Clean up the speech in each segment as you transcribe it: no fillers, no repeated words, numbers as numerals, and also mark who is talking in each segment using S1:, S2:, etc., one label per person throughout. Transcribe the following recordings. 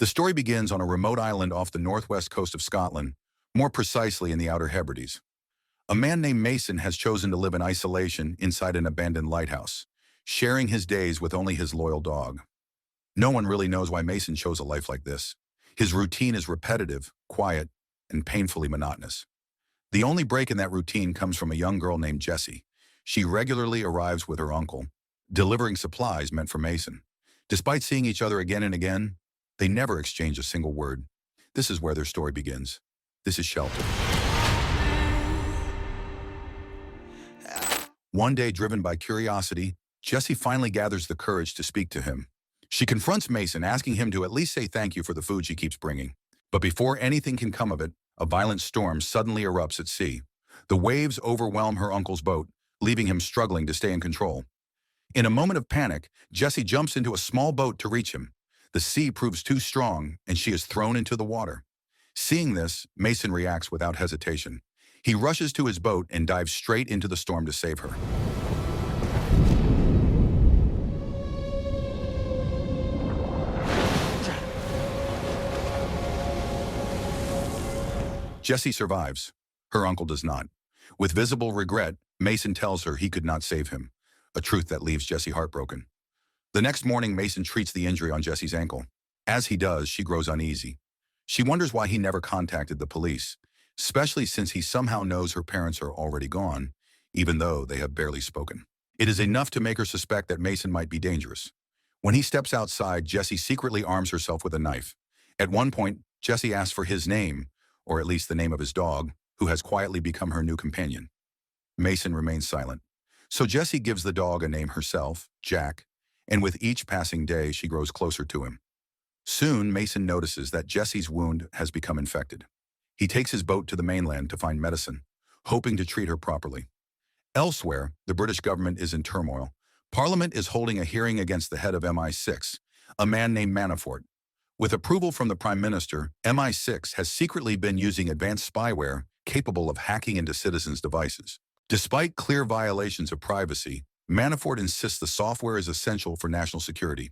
S1: The story begins on a remote island off the northwest coast of Scotland, more precisely in the Outer Hebrides. A man named Mason has chosen to live in isolation inside an abandoned lighthouse, sharing his days with only his loyal dog. No one really knows why Mason chose a life like this. His routine is repetitive, quiet, and painfully monotonous. The only break in that routine comes from a young girl named Jessie. She regularly arrives with her uncle, delivering supplies meant for Mason. Despite seeing each other again and again, they never exchange a single word. This is where their story begins. This is Shelter. One day, driven by curiosity, Jessie finally gathers the courage to speak to him. She confronts Mason, asking him to at least say thank you for the food she keeps bringing. But before anything can come of it, a violent storm suddenly erupts at sea. The waves overwhelm her uncle's boat, leaving him struggling to stay in control. In a moment of panic, Jessie jumps into a small boat to reach him. The sea proves too strong, and she is thrown into the water. Seeing this, Mason reacts without hesitation. He rushes to his boat and dives straight into the storm to save her. Jessie survives. Her uncle does not. With visible regret, Mason tells her he could not save him, a truth that leaves Jessie heartbroken. The next morning, Mason treats the injury on Jessie's ankle. As he does, she grows uneasy. She wonders why he never contacted the police, especially since he somehow knows her parents are already gone, even though they have barely spoken. It is enough to make her suspect that Mason might be dangerous. When he steps outside, Jessie secretly arms herself with a knife. At one point, Jessie asks for his name, or at least the name of his dog, who has quietly become her new companion. Mason remains silent. So Jessie gives the dog a name herself, Jack, and with each passing day, she grows closer to him. Soon, Mason notices that Jessie's wound has become infected. He takes his boat to the mainland to find medicine, hoping to treat her properly. Elsewhere, the British government is in turmoil. Parliament is holding a hearing against the head of MI6, a man named Manafort. With approval from the Prime Minister, MI6 has secretly been using advanced spyware capable of hacking into citizens' devices. Despite clear violations of privacy, Manafort insists the software is essential for national security.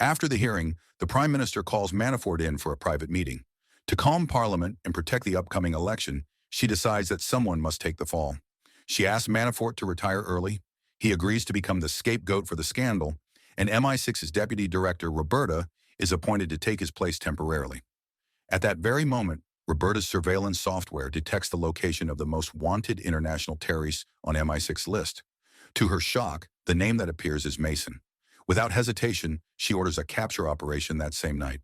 S1: After the hearing, the Prime Minister calls Manafort in for a private meeting. To calm Parliament and protect the upcoming election, she decides that someone must take the fall. She asks Manafort to retire early. He agrees to become the scapegoat for the scandal, and MI6's deputy director, Roberta, is appointed to take his place temporarily. At that very moment, Roberta's surveillance software detects the location of the most wanted international terrorists on MI6's list. To her shock, the name that appears is Mason. Without hesitation, she orders a capture operation that same night.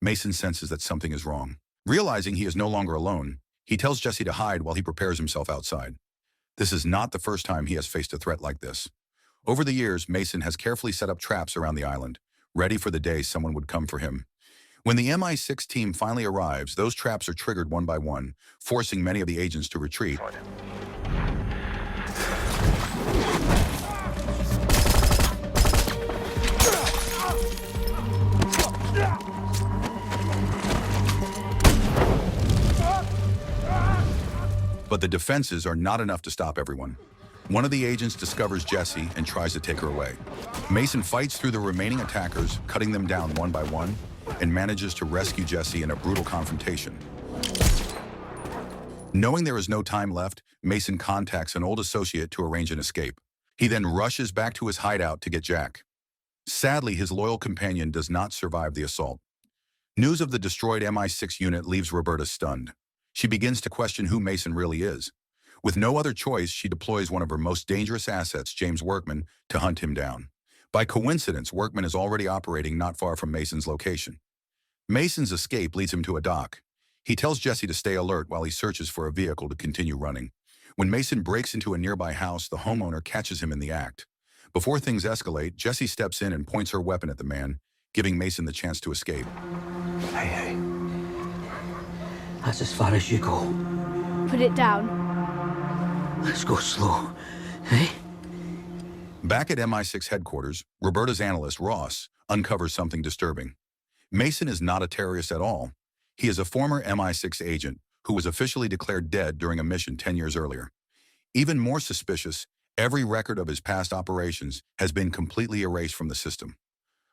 S1: Mason senses that something is wrong. Realizing he is no longer alone, he tells Jessie to hide while he prepares himself outside. This is not the first time he has faced a threat like this. Over the years, Mason has carefully set up traps around the island, ready for the day someone would come for him. When the MI6 team finally arrives, those traps are triggered one by one, forcing many of the agents to retreat. But the defenses are not enough to stop everyone. One of the agents discovers Jessie and tries to take her away. Mason fights through the remaining attackers, cutting them down one by one, and manages to rescue Jessie in a brutal confrontation. Knowing there is no time left, Mason contacts an old associate to arrange an escape. He then rushes back to his hideout to get Jack. Sadly, his loyal companion does not survive the assault. News of the destroyed MI6 unit leaves Roberta stunned. She begins to question who Mason really is. With no other choice, she deploys one of her most dangerous assets, James Workman, to hunt him down. By coincidence, Workman is already operating not far from Mason's location. Mason's escape leads him to a dock. He tells Jessie to stay alert while he searches for a vehicle to continue running. When Mason breaks into a nearby house, the homeowner catches him in the act. Before things escalate, Jessie steps in and points her weapon at the man, giving Mason the chance to escape.
S2: Hey. That's as far as you go.
S3: Put it down.
S2: Let's go slow, hey?
S1: Back at MI6 headquarters, Roberta's analyst, Ross, uncovers something disturbing. Mason is not a terrorist at all. He is a former MI6 agent who was officially declared dead during a mission 10 years earlier. Even more suspicious, every record of his past operations has been completely erased from the system.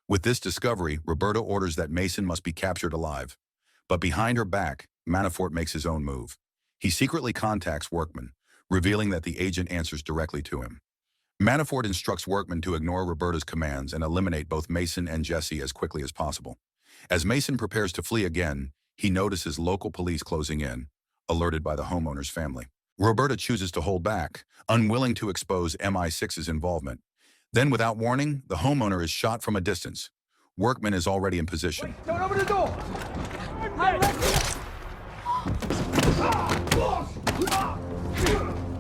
S1: With this discovery, Roberta orders that Mason must be captured alive. But behind her back, Manafort makes his own move. He secretly contacts Workman, revealing that the agent answers directly to him. Manafort instructs Workman to ignore Roberta's commands and eliminate both Mason and Jesse as quickly as possible. As Mason prepares to flee again, he notices local police closing in, alerted by the homeowner's family. Roberta chooses to hold back, unwilling to expose MI6's involvement. Then, without warning, the homeowner is shot from a distance. Workman is already in position.
S4: Don't open the door!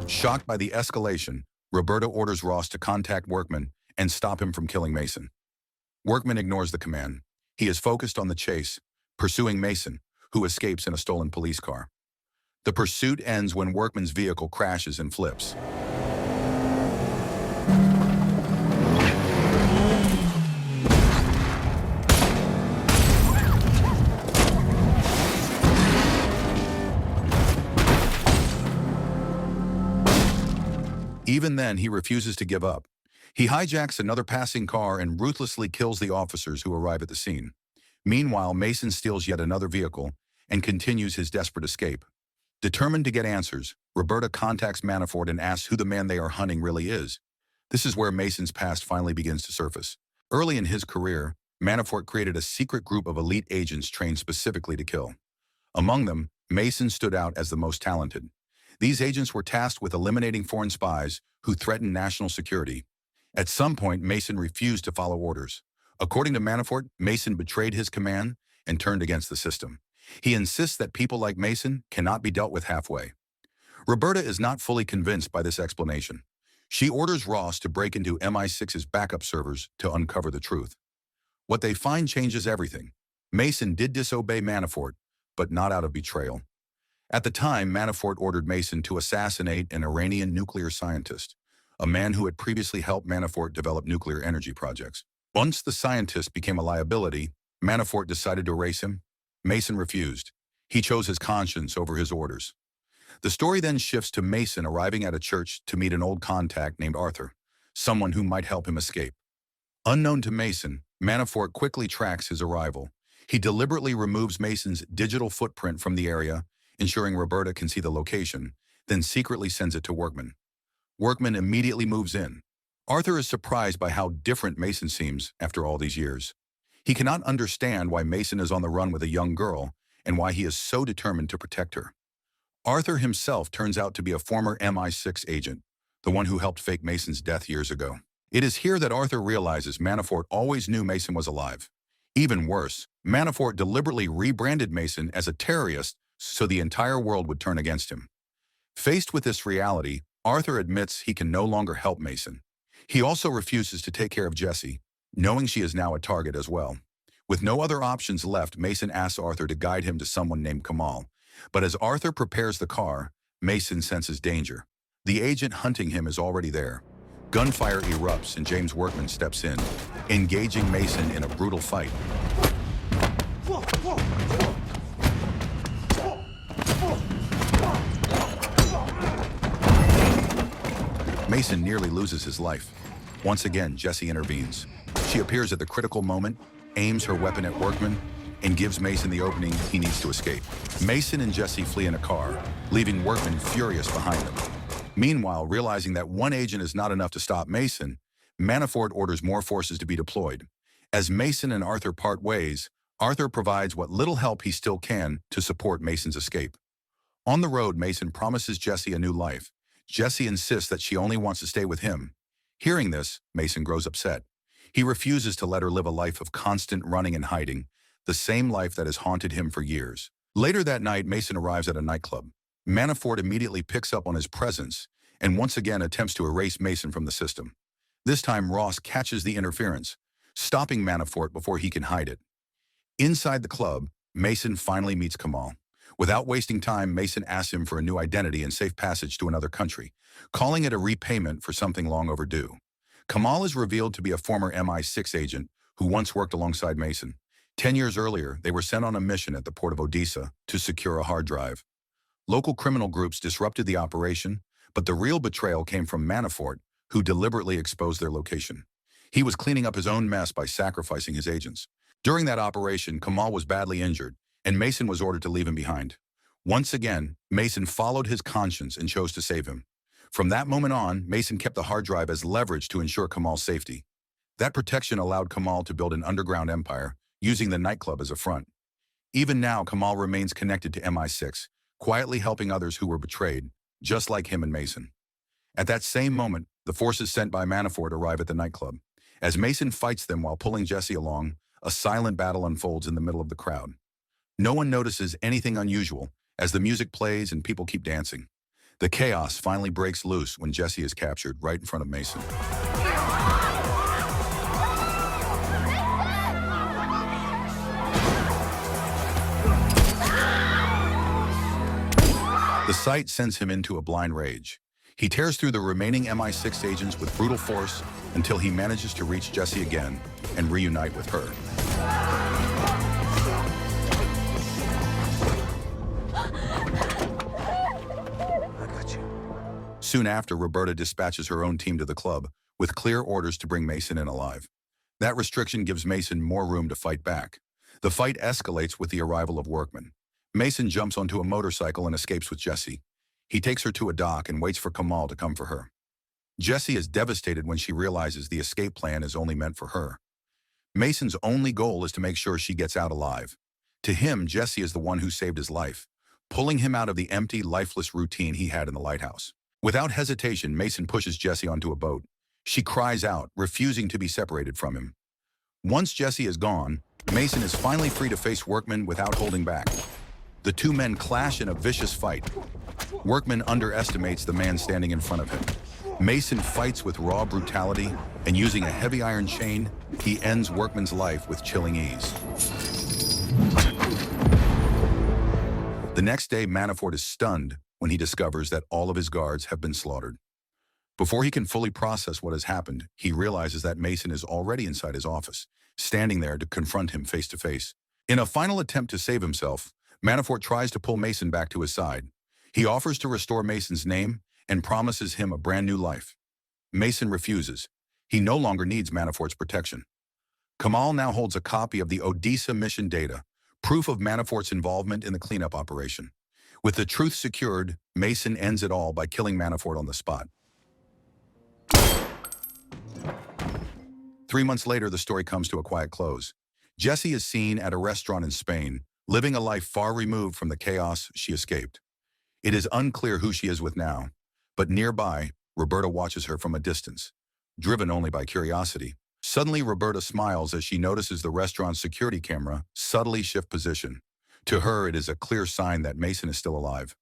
S1: Shocked by the escalation, Roberta orders Ross to contact Workman and stop him from killing Mason. Workman ignores the command. He is focused on the chase, pursuing Mason, who escapes in a stolen police car. The pursuit ends when Workman's vehicle crashes and flips. Even then, he refuses to give up. He hijacks another passing car and ruthlessly kills the officers who arrive at the scene. Meanwhile, Mason steals yet another vehicle and continues his desperate escape. Determined to get answers, Roberta contacts Manafort and asks who the man they are hunting really is. This is where Mason's past finally begins to surface. Early in his career, Manafort created a secret group of elite agents trained specifically to kill. Among them, Mason stood out as the most talented. These agents were tasked with eliminating foreign spies who threatened national security. At some point, Mason refused to follow orders. According to Manafort, Mason betrayed his command and turned against the system. He insists that people like Mason cannot be dealt with halfway. Roberta is not fully convinced by this explanation. She orders Ross to break into MI6's backup servers to uncover the truth. What they find changes everything. Mason did disobey Manafort, but not out of betrayal. At the time, Manafort ordered Mason to assassinate an Iranian nuclear scientist, a man who had previously helped Manafort develop nuclear energy projects. Once the scientist became a liability, Manafort decided to erase him. Mason refused. He chose his conscience over his orders. The story then shifts to Mason arriving at a church to meet an old contact named Arthur, someone who might help him escape. Unknown to Mason, Manafort quickly tracks his arrival. He deliberately removes Mason's digital footprint from the area, ensuring Roberta can see the location, then secretly sends it to Workman. Workman immediately moves in. Arthur is surprised by how different Mason seems after all these years. He cannot understand why Mason is on the run with a young girl and why he is so determined to protect her. Arthur himself turns out to be a former MI6 agent, the one who helped fake Mason's death years ago. It is here that Arthur realizes Manafort always knew Mason was alive. Even worse, Manafort deliberately rebranded Mason as a terrorist so the entire world would turn against him. Faced with this reality, Arthur admits he can no longer help Mason. He also refuses to take care of Jessie, knowing she is now a target as well. With no other options left, Mason asks Arthur to guide him to someone named Kamal. But as Arthur prepares the car, Mason senses danger. The agent hunting him is already there. Gunfire erupts and James Workman steps in, engaging Mason in a brutal fight. Mason nearly loses his life. Once again, Jessie intervenes. She appears at the critical moment, aims her weapon at Workman, and gives Mason the opening he needs to escape. Mason and Jessie flee in a car, leaving Workman furious behind them. Meanwhile, realizing that one agent is not enough to stop Mason, Manafort orders more forces to be deployed. As Mason and Arthur part ways, Arthur provides what little help he still can to support Mason's escape. On the road, Mason promises Jessie a new life. Jessie insists that she only wants to stay with him. Hearing this, Mason grows upset. He refuses to let her live a life of constant running and hiding, the same life that has haunted him for years. Later that night, Mason arrives at a nightclub. Manafort immediately picks up on his presence and once again attempts to erase Mason from the system. This time, Ross catches the interference, stopping Manafort before he can hide it. Inside the club, Mason finally meets Kamal. Without wasting time, Mason asks him for a new identity and safe passage to another country, calling it a repayment for something long overdue. Kamal is revealed to be a former MI6 agent who once worked alongside Mason. 10 years earlier, they were sent on a mission at the port of Odessa to secure a hard drive. Local criminal groups disrupted the operation, but the real betrayal came from Manafort, who deliberately exposed their location. He was cleaning up his own mess by sacrificing his agents. During that operation, Kamal was badly injured, and Mason was ordered to leave him behind. Once again, Mason followed his conscience and chose to save him. From that moment on, Mason kept the hard drive as leverage to ensure Kamal's safety. That protection allowed Kamal to build an underground empire, using the nightclub as a front. Even now, Kamal remains connected to MI6, quietly helping others who were betrayed, just like him and Mason. At that same moment, the forces sent by Manafort arrive at the nightclub. As Mason fights them while pulling Jesse along, a silent battle unfolds in the middle of the crowd. No one notices anything unusual as the music plays and people keep dancing. The chaos finally breaks loose when Jesse is captured right in front of Mason. The sight sends him into a blind rage. He tears through the remaining MI6 agents with brutal force until he manages to reach Jesse again and reunite with her.
S2: I got you.
S1: Soon after, Roberta dispatches her own team to the club with clear orders to bring Mason in alive. That restriction gives Mason more room to fight back. The fight escalates with the arrival of workmen. Mason jumps onto a motorcycle and escapes with Jesse. He takes her to a dock and waits for Kamal to come for her. Jesse is devastated when she realizes the escape plan is only meant for her. Mason's only goal is to make sure she gets out alive. To him, Jesse is the one who saved his life, pulling him out of the empty, lifeless routine he had in the lighthouse. Without hesitation, Mason pushes Jesse onto a boat. She cries out, refusing to be separated from him. Once Jesse is gone, Mason is finally free to face Workman without holding back. The two men clash in a vicious fight. Workman underestimates the man standing in front of him. Mason fights with raw brutality, and using a heavy iron chain, he ends Workman's life with chilling ease. The next day, Manafort is stunned when he discovers that all of his guards have been slaughtered. Before he can fully process what has happened, he realizes that Mason is already inside his office, standing there to confront him face to face. In a final attempt to save himself, Manafort tries to pull Mason back to his side. He offers to restore Mason's name and promises him a brand new life. Mason refuses. He no longer needs Manafort's protection. Kamal now holds a copy of the Odessa mission data, proof of Manafort's involvement in the cleanup operation. With the truth secured, Mason ends it all by killing Manafort on the spot. 3 months later, the story comes to a quiet close. Jesse is seen at a restaurant in Spain, living a life far removed from the chaos she escaped. It is unclear who she is with now, but nearby, Roberta watches her from a distance, driven only by curiosity. Suddenly, Roberta smiles as she notices the restaurant's security camera subtly shift position. To her, it is a clear sign that Mason is still alive.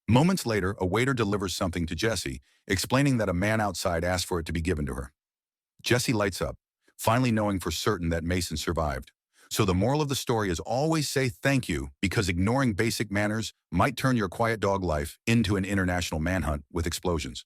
S1: Moments later, a waiter delivers something to Jesse, explaining that a man outside asked for it to be given to her. Jesse lights up, finally knowing for certain that Mason survived. So the moral of the story is always say thank you, because ignoring basic manners might turn your quiet dog life into an international manhunt with explosions.